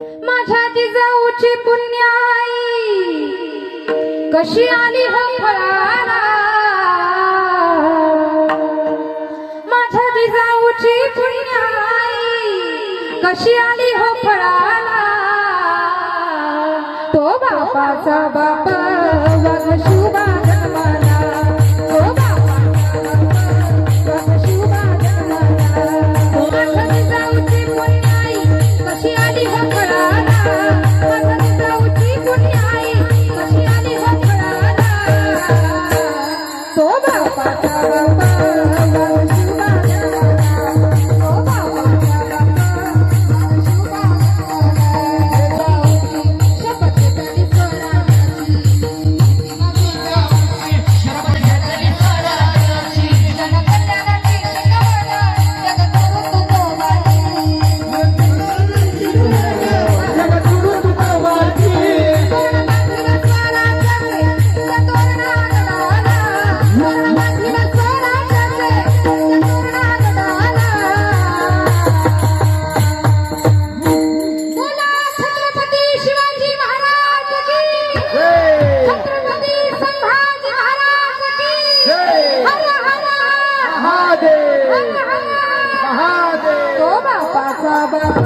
माझ्या जिजाऊची पुण्याई कशी आली हो फळाला, माझ्या जिजाऊची पुण्याई कशी आली हो फळाला। तो बापाचा बाप वाघ शुभा जन्माला, तो बापाचा बाप वाघ शुभा जन्माला। माझ्या जिजाऊची पुण्याई कशी आली हो फळाला, माझ्या जिजाऊची पुण्याई कशी आली हो फळाला। तो बापाचा बाप वाघ शुभा जन्माला, तो बापाचा बाप वाघ शुभा जन्माला। शपथ झाली स्वराज्याची, जनकल्याणाची शिकवण जगद्गुरु तुकोबाची, तोरण बांधील स्वराज्याचे तुझ्या तोरणात डाला, तोरण बांधील स्वराज्याचे तुझ्या तोरणात डाला। बोला छत्रपती शिवाजी महाराज की, छत्रपती संभाजी महाराज की। हर हर महादेव हर हर महादेव तो बापाचा बाप